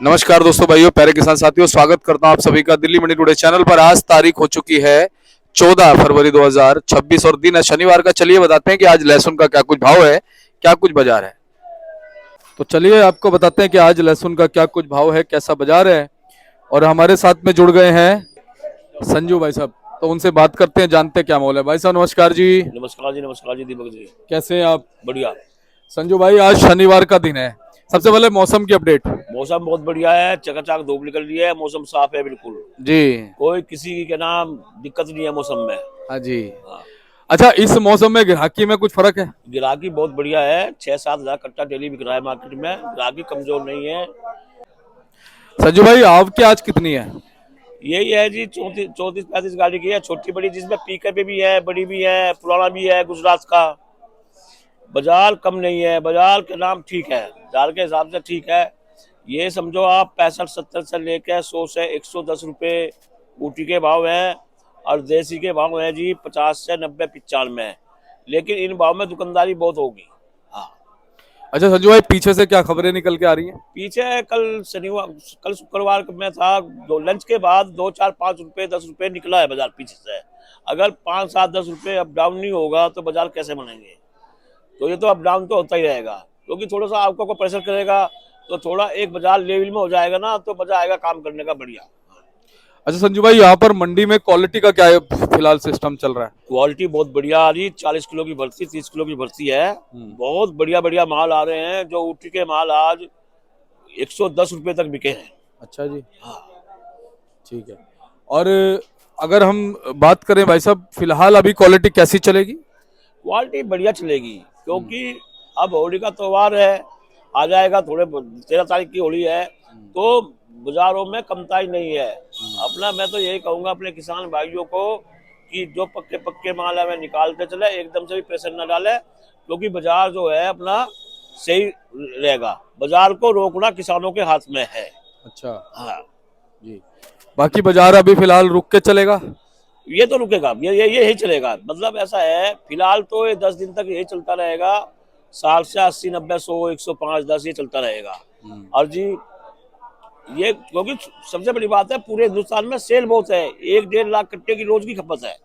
नमस्कार दोस्तों, भाइयों, प्यारे किसान साथियों, स्वागत करता हूं आप सभी का दिल्ली मंडी टुडे चैनल पर। आज तारीख हो चुकी है 14 फरवरी 2026 और दिन है शनिवार का। चलिए बताते हैं कि आज लहसुन का क्या कुछ भाव है, क्या कुछ बाजार है। तो चलिए आपको बताते हैं कि आज लहसुन का क्या कुछ भाव है, कैसा बाजार है। और हमारे साथ में जुड़ गए हैं संजू भाई साहब, तो उनसे बात करते हैं, जानते हैं क्या माहौल है। भाई साहब नमस्कार जी। नमस्कार जी दीपक जी। कैसे हैं आप? बढ़िया। संजू भाई, आज शनिवार का दिन है, सबसे पहले मौसम की अपडेट। मौसम बहुत बढ़िया है, चकाचक धूप निकल रही है, मौसम साफ है बिल्कुल। जी। कोई किसी की क्या नाम दिक्कत नहीं है मौसम में। हाँ जी। हाँ। अच्छा, इस मौसम में ग्राहकी में कुछ फर्क है? गिराकी बहुत बढ़िया है, 6-7 हजार कट्टा डेली बिक रहा है मार्केट में। गिराकी कमजोर नहीं है। संजू भाई, आपकी आज कितनी है? यही है जी, 34-35 गाड़ी की है, छोटी बड़ी, जिसमें पिकअप भी है, बड़ी भी है, पुराना भी है गुजरात का। बाजार कम नहीं है, बाजार के नाम ठीक है, बाजार के हिसाब से ठीक है। ये समझो आप 65-70 से लेकर 100 से 110 रुपये ऊटी के भाव हैं, और देसी के भाव हैं जी 50 से 90-95। लेकिन इन भाव में दुकानदारी बहुत होगी। हाँ। अच्छा संजू भाई, पीछे से क्या खबरें निकल के आ रही हैं? पीछे कल शुक्रवार में था, लंच के बाद 2-4-5 रुपये 10 रुपये निकला है बाजार पीछे से। अगर 5-7-10 रुपये अप डाउन नहीं होगा तो बाजार कैसे बनेंगे? तो ये तो अप डाउन तो होता ही रहेगा, क्योंकि थोड़ा सा आपको को प्रेशर करेगा तो थोड़ा एक बाजार लेवल में हो जाएगा ना, तो मजा आएगा काम करने का बढ़िया। अच्छा संजू भाई, यहाँ पर मंडी में क्वालिटी का क्या है फिलहाल सिस्टम चल रहा है? क्वालिटी बहुत बढ़िया आ रही, 40 किलो की भर्ती, 30 किलो की भर्ती है। बहुत बढ़िया बढ़िया माल आ रहे हैं। जो ऊटी के माल आज 110 रुपये तक बिके हैं। अच्छा जी। हाँ। ठीक है। और अगर हम बात करें भाई साहब, फिलहाल अभी क्वालिटी कैसी चलेगी? क्वालिटी बढ़िया चलेगी, क्योंकि अब होली का त्योहार है, आ जाएगा, थोड़े 13 तारीख की होली है, तो बाजारों में कमताई नहीं है। अपना मैं तो यही कहूंगा अपने किसान भाइयों को कि जो पक्के पक्के माल है वे निकालते चले, एकदम से भी प्रेशर न डाले, क्योंकि बाजार जो है अपना सही रहेगा। बाजार को रोकना किसानों के हाथ में है। अच्छा हाँ जी। बाकी बाजार अभी फिलहाल रुक के चलेगा? ये तो रुकेगा, ये यही चलेगा। मतलब ऐसा है, फिलहाल तो ये 10 दिन तक यही चलता रहेगा। 60 से 80, 90, 100, 105, 10 ये चलता रहेगा। और जी ये, क्योंकि सबसे बड़ी बात है, पूरे हिंदुस्तान में सेल बहुत है, 1-1.5 लाख कट्टे की रोज की खपत है।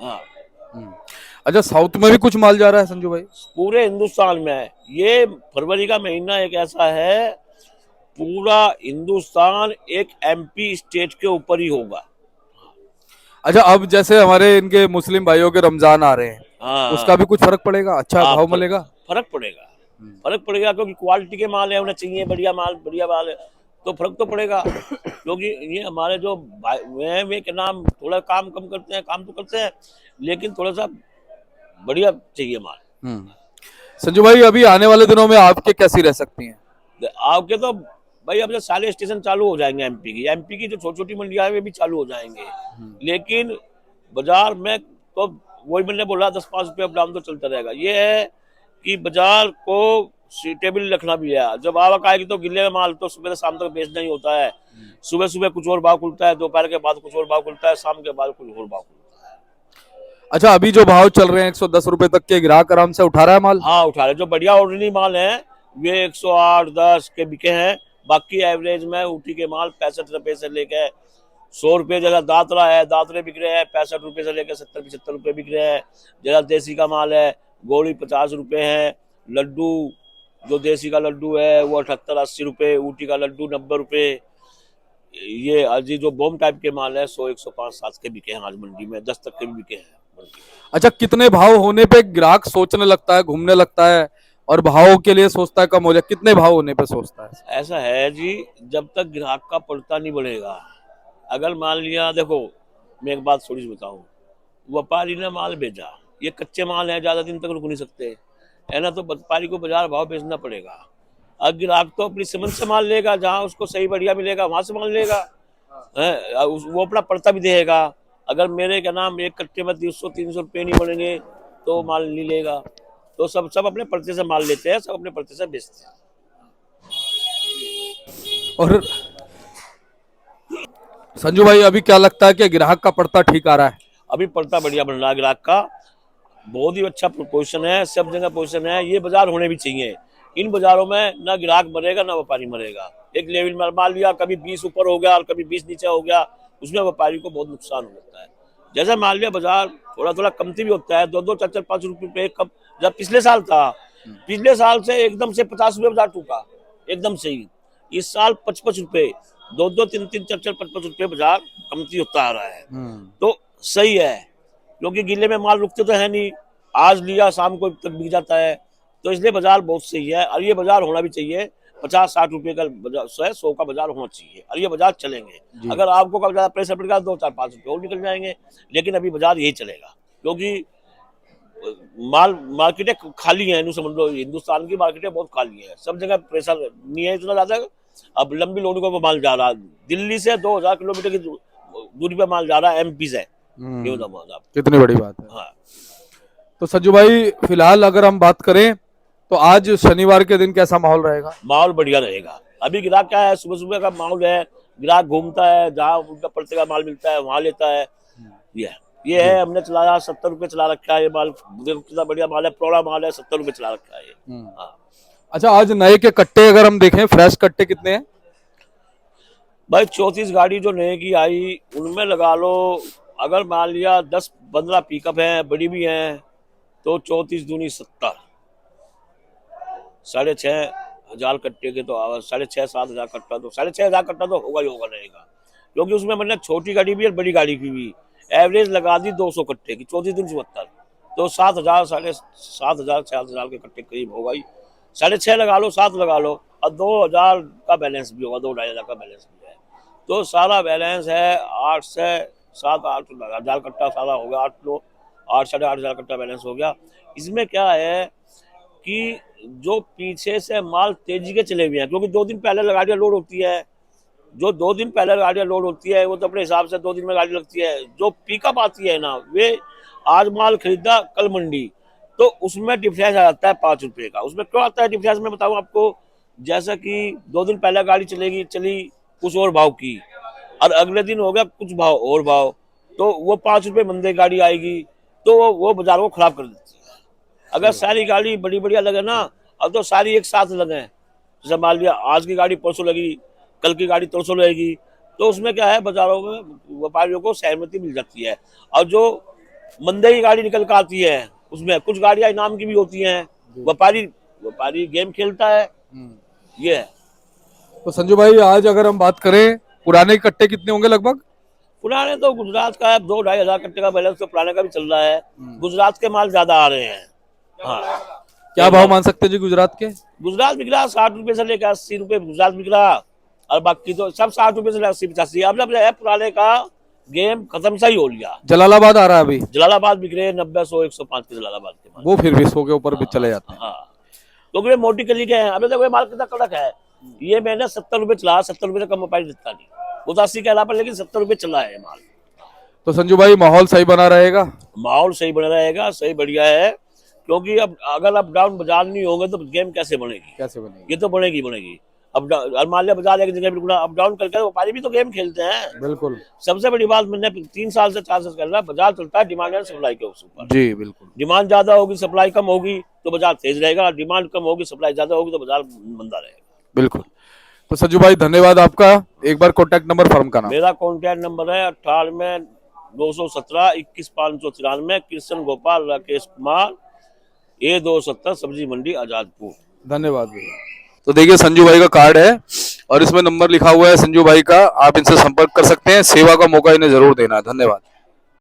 हाँ। अच्छा, साउथ में भी कुछ माल जा रहा है संजू भाई? पूरे हिंदुस्तान में ये फरवरी का महीना एक ऐसा है, पूरा हिंदुस्तान एक एमपी स्टेट के ऊपर ही होगा। अच्छा, अब जैसे हमारे इनके मुस्लिम भाइयों के रमजान आ रहे हैं, हाँ। उसका भी कुछ फर्क पड़ेगा? अच्छा भाव मिलेगा? फर्क पड़ेगा, फर्क पड़ेगा, क्योंकि क्वालिटी के माल है, उन्हें चाहिए बढ़िया माल, बढ़िया माल है, तो फर्क तो पड़ेगा। क्योंकि ये हमारे जो भाई वे के नाम थोड़ा काम कम करते हैं, काम तो करते हैं, लेकिन थोड़ा सा बढ़िया चाहिए माल। संजू भाई, अभी आने वाले दिनों में आपके कैसी रह सकती हैं? आपके तो भाई अब जो सारे स्टेशन चालू हो जाएंगे, एमपी की जो छोटी छोटी मंडियां हैं वे भी चालू हो जाएंगे। लेकिन बाजार में तो वही मैंने बोला, 10-5 रुपये अप डाउन तो चलता रहेगा। ये है कि बाजार को स्टेबल रखना भी है। जब आवक आएगी तो गिले में माल तो सुबह से शाम तक बेचना ही होता है। सुबह सुबह कुछ और भाव खुलता है, दोपहर के बाद कुछ और भाव खुलता है, शाम के बाद कुछ और भाव खुलता है। अच्छा, अभी जो भाव चल रहे हैं 110 रुपए तक के, ग्राहक आराम से उठा रहा है माल? हाँ उठा रहे। जो बढ़िया ऑर्डिनरी माल है वे 108-10 के बिके हैं। बाकी एवरेज में ऊटी के माल 65 रुपए से लेकर 100 रुपये, जगह दातरा है, दातरे बिक रहे हैं 65 रुपये से लेकर 70-75 रुपये बिक रहे हैं। जगह देसी का माल है, गोली 50 रुपये है। लड्डू, जो देसी का लड्डू है वो 78-80 रुपये, ऊटी का लड्डू 90 रुपये। ये अजी जो बॉम्ब टाइप के माल है 100, 105, 7 के बिके हैं आज मंडी में, 10 तक के भी बिके हैं। अच्छा, कितने भाव होने पे ग्राहक सोचने लगता है, घूमने लगता है और भाव के लिए सोचता है कम हो जाए? कितने भाव होने पे सोचता है? ऐसा है जी, जब तक ग्राहक का पड़ता नहीं बढ़ेगा। अगर मान लिया, देखो मैं एक बात थोड़ी सी बताऊं, व्यापारी ने माल भेजा, ये कच्चे माल है, ज्यादा दिन तक रुक नहीं सकते है ना, तो व्यापारी को बाजार भाव बेचना पड़ेगा। अब ग्राहक तो अपनी समझ से माल लेगा, जहां उसको सही बढ़िया मिलेगा वहां से माल लेगा। वो अपना पड़ता भी देगा। अगर मेरे क्या नाम एक कट्टे में 200-300 रुपये नहीं बढ़ेंगे तो माल नहीं लेगा। तो सब अपने पड़ते से माल लेते हैं, सब अपने पड़ते से बेचते हैं। और संजू भाई, अभी क्या लगता है कि ग्राहक का पड़ता ठीक आ रहा है? अभी पड़ता बढ़िया बन रहा है ग्राहक का, बहुत ही अच्छा पोजीशन है, सब जगह पोजीशन है। ये बाजार होने भी चाहिए, इन बाजारों में ना ग्राहक मरेगा ना व्यापारी मरेगा। एक लेवल में मान लिया कभी 20 ऊपर हो गया और कभी 20 नीचे हो गया, उसमें व्यापारी को बहुत नुकसान हो जाता है। जैसे मान लिया बाजार थोड़ा थोड़ा कमती भी होता है, 2-2 4-4 5 रुपए पे एक कप। जब पिछले साल था, पिछले साल से एकदम से 50 रुपये बाजार टूटा, एकदम से ही। इस साल 55 रुपए, 2-2 3-3 4-4 55 रुपये बाजार कमती होता आ रहा है। तो सही है, क्योंकि गीले में माल रुकते तो है नहीं, आज लिया शाम को तक बिक जाता है। तो इसलिए बाजार बहुत सही है और ये बाजार होना भी चाहिए। 50-60 रुपए का बाजार 100 का बाजार होना चाहिए और ये बाजार चलेंगे। अगर आपको कभी ज्यादा प्रेशर पड़ेगा 2-4-5 रुपए और निकल जाएंगे, लेकिन अभी बाजार यही चलेगा क्योंकि मार्केटें खाली हैं। समझ लो हिंदुस्तान की मार्केटें बहुत खाली है, सब जगह प्रेशर नहीं है इतना ज्यादा। अब लंबी लोडिंगों पर माल जा रहा है, दिल्ली से 2000 किलोमीटर की दूरी पे माल जा रहा है एमपी से। ये बताऊं आप, कितनी बड़ी बात है। हाँ। तो संजू भाई फिलहाल अगर हम बात करें तो आज शनिवार के दिन कैसा माहौल रहेगा? माहौल बढ़िया रहेगा। अभी ग्राहक क्या है, सुबह सुबह का माहौल है, ग्राहक घूमता है, जहाँ उनका पड़ते का माल मिलता है वहां लेता है। ये है, हमने चलाया 70 रुपए चला रखा है ये माल। देखो कितना बढ़िया माल है, प्रौढ़ा माल है, 70 रुपए चला रखा है ये। हाँ। अच्छा, आज नए के कट्टे अगर हम देखें, फ्रेश कट्टे कितने हैं भाई? 34 गाड़ी जो नए की आई उनमें लगा लो, अगर मान लिया 10-15 पिकअप है, बड़ी भी हैं, तो 34 दूनी 70, 6,500 कट्टे के तो 6,500-7,000 कट्टा, तो 6,500 कट्टा तो होगा ही होगा रहेगा। क्योंकि उसमें मैंने छोटी गाड़ी भी और बड़ी गाड़ी की भी एवरेज लगा दी 200 कट्टे की, 34 दूनी 72, तो 7,000 7,500 के कट्टे करीब होगा ही। 6,500 लगा लो, 7 लगा लो, और 2,000 का बैलेंस भी होगा, 2-2,500 का बैलेंस भी है। तो सारा बैलेंस है 8 से 7-8 कट्टा सारा हो गया, 8-8.5 कट्टा बैलेंस हो गया। इसमें क्या है कि जो पीछे से माल तेजी के चले हुए हैं, क्योंकि 2 दिन पहले गाड़ियां लोड होती है, जो 2 दिन पहले गाड़ियां लोड होती है वो तो अपने हिसाब से 2 दिन में गाड़ी लगती है। जो पिकअप आती है ना, वे आज माल खरीदा कल मंडी, तो उसमें डिफरेंस आ जाता है 5 रुपए का। उसमें क्यों आता है डिफरेंस, मैं बताऊं आपको। जैसा कि 2 दिन पहले गाड़ी चली कुछ और भाव की, और अगले दिन हो गया कुछ भाव और भाव, तो वो 5 रुपए मंदे गाड़ी आएगी, तो वो बाजार को खराब कर देती है। अगर सारी गाड़ी बड़ी बढ़िया लगे ना, अब तो सारी एक साथ लगे, जैसे मान लिया आज की गाड़ी परसों लगी, कल की गाड़ी तरसों लगेगी, तो उसमें क्या है, बाजारों में व्यापारियों को सहमति मिल जाती है। और जो मंदे की गाड़ी निकल कर आती है, उसमें कुछ गाड़ियां इनाम की भी होती हैं, व्यापारी गेम खेलता है। ये है। तो संजू भाई आज अगर हम बात करें, पुराने कट्टे कितने होंगे लगभग? पुराने तो गुजरात का है, 2-2,500 कट्टे का बैलेंस तो पुराने का भी चल रहा है। गुजरात के माल ज्यादा आ रहे हैं। हाँ। क्या भाव मान सकते हैं जी गुजरात के? गुजरात बिक रहा 60 रुपए से लेकर 80 रुपए गुजरात बिक रहा, और बाकी तो सब 60 रुपए से लेकर 80-85। अब पुराने का गेम खत्म सा ही हो लिया। जलालाबाद आ रहा है अभी, जलालाबाद बिक रहे 90-100-105 के जलालाबाद के माल। वो फिर भी 100 के ऊपर भी चले जाते हैं। हाँ, क्योंकि ये मोटी कली के हैं। अभी तक माल कितना कड़क है, ये मैंने 70 रुपए चला, 70 रुपए से कम व्यापारी देता नहीं, वो तो 80 के अलावा, लेकिन 70 रुपए चला है माल। तो संजू भाई माहौल सही बना रहेगा? माहौल सही बना रहेगा, सही बढ़िया है, क्योंकि अब अगर अप डाउन बाजार नहीं होंगे तो गेम कैसे बनेगी? कैसे बनेगी? ये तो बनेगी। अब मान लिया बाजार एक जगह बिल्कुल अप डाउन करके व्यापारी भी तो गेम खेलते हैं। बिल्कुल। सबसे बड़ी बात मैंने 3 साल से 4 साल कर रहा है, बाजार चलता है डिमांड एंड सप्लाई के ऊपर। जी बिल्कुल। डिमांड ज्यादा होगी, सप्लाई कम होगी, तो बाजार तेज रहेगा। डिमांड कम होगी, सप्लाई ज्यादा होगी, तो बाजार मंदा रहेगा। बिल्कुल। तो संजू भाई धन्यवाद आपका। एक बार कॉन्टैक्ट नंबर फर्म का नाम? मेरा कॉन्टैक्ट नंबर है 98-217-21-593, कृष्ण गोपाल राकेश कुमार, A270, सब्जी मंडी आजादपुर। धन्यवाद भैया। तो देखिए संजू भाई का कार्ड है और इसमें नंबर लिखा हुआ है संजू भाई का, आप इनसे संपर्क कर सकते हैं। सेवा का मौका इन्हें जरूर देना है। धन्यवाद।